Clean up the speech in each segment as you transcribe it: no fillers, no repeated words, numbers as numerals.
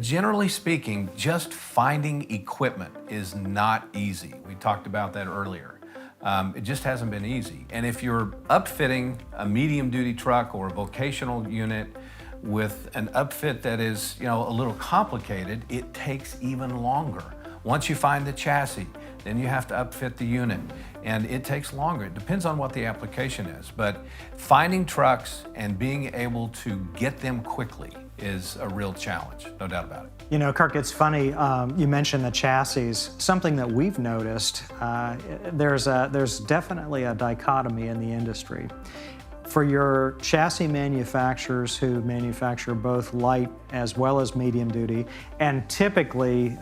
Generally speaking, just finding equipment is not easy. We talked about that earlier. It just hasn't been easy. And if you're upfitting a medium duty truck or a vocational unit with an upfit that is, a little complicated, it takes even longer. Once you find the chassis, then you have to upfit the unit, and it takes longer. It depends on what the application is, but finding trucks and being able to get them quickly is a real challenge, no doubt about it. Kirk, it's funny, you mentioned the chassis. Something that we've noticed, there's definitely a dichotomy in the industry. For your chassis manufacturers who manufacture both light as well as medium duty, and typically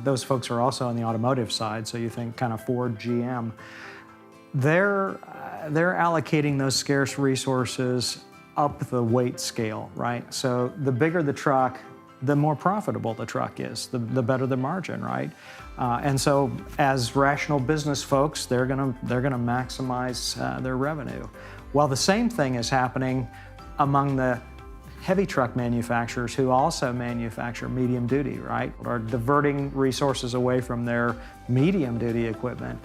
those folks are also on the automotive side, so you think kind of Ford, GM, they're allocating those scarce resources up the weight scale, right? So the bigger the truck, the more profitable the truck is, the better the margin, right? And so as rational business folks, they're gonna maximize their revenue. Well, the same thing is happening among the heavy truck manufacturers who also manufacture medium duty, right? Are diverting resources away from their medium duty equipment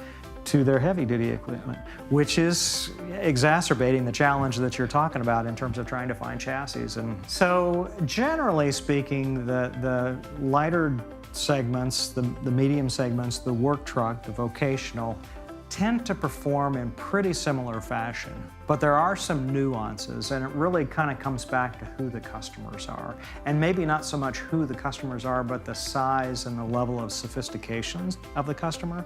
to their heavy duty equipment, which is exacerbating the challenge that you're talking about in terms of trying to find chassis. And so generally speaking, the lighter segments, the medium segments, the work truck, the vocational, tend to perform in pretty similar fashion. But there are some nuances, and it really kind of comes back to who the customers are. And maybe not so much who the customers are, but the size and the level of sophistication of the customer.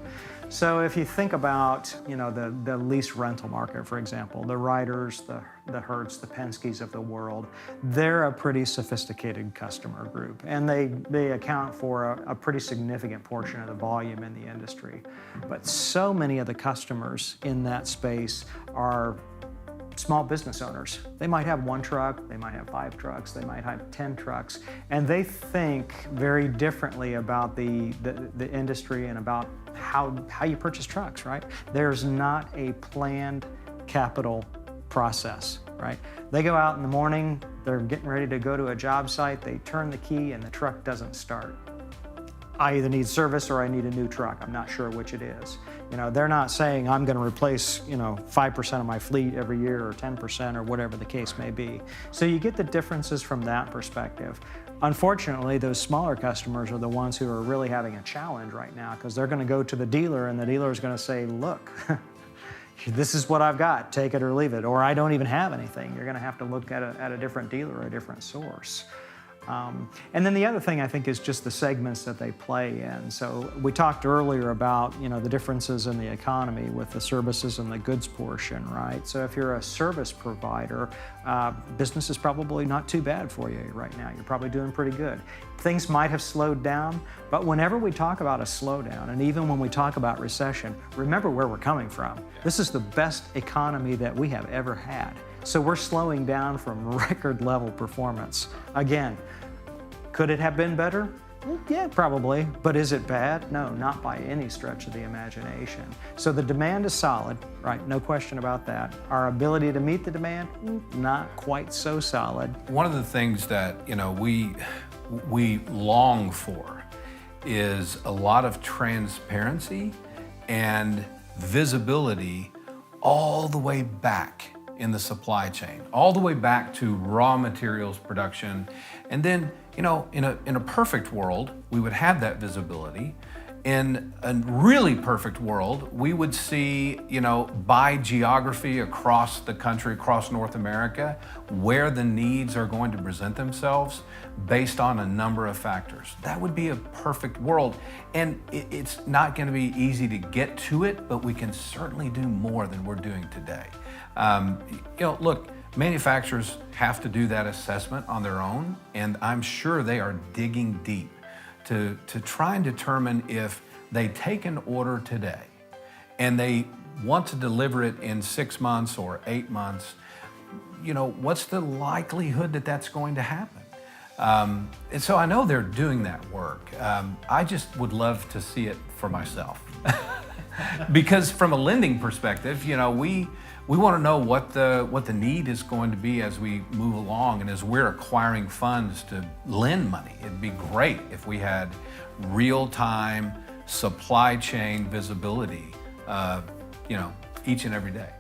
So if you think about, the lease rental market, for example, the Ryders, the Hertz, the Penske's of the world, they're a pretty sophisticated customer group, and they account for a pretty significant portion of the volume in the industry. But so many of the customers in that space are small business owners. They might have one truck, they might have 5 trucks, they might have 10 trucks, and they think very differently about the industry and about how you purchase trucks, right? There's not a planned capital process, right? They go out in the morning, they're getting ready to go to a job site, they turn the key and the truck doesn't start. I either need service or I need a new truck. I'm not sure which it is. They're not saying I'm going to replace, 5% of my fleet every year or 10% or whatever the case may be. So you get the differences from that perspective. Unfortunately, those smaller customers are the ones who are really having a challenge right now, because they're going to go to the dealer and the dealer is going to say, look, this is what I've got, take it or leave it, or I don't even have anything. You're going to have to look at a different dealer or a different source. And then the other thing I think is just the segments that they play in. So we talked earlier about, the differences in the economy with the services and the goods portion, right? So if you're a service provider, business is probably not too bad for you right now. You're probably doing pretty good. Things might have slowed down, but whenever we talk about a slowdown, and even when we talk about recession, remember where we're coming from. This is the best economy that we have ever had. So we're slowing down from record level performance. Again, could it have been better? Yeah, probably. But is it bad? No, not by any stretch of the imagination. So the demand is solid, right? No question about that. Our ability to meet the demand, not quite so solid. One of the things that, we long for is a lot of transparency and visibility all the way back in the supply chain, all the way back to raw materials production. And then, in a perfect world, we would have that visibility. In a really perfect world, we would see, by geography across the country, across North America, where the needs are going to present themselves based on a number of factors. That would be a perfect world. And it's not going to be easy to get to it, but we can certainly do more than we're doing today. Look, manufacturers have to do that assessment on their own, and I'm sure they are digging deep to try and determine if they take an order today and they want to deliver it in 6 months or 8 months, what's the likelihood that that's going to happen? And so I know they're doing that work. I just would love to see it for myself. Because from a lending perspective, we want to know what the need is going to be as we move along, and as we're acquiring funds to lend money. It'd be great if we had real-time supply chain visibility, each and every day.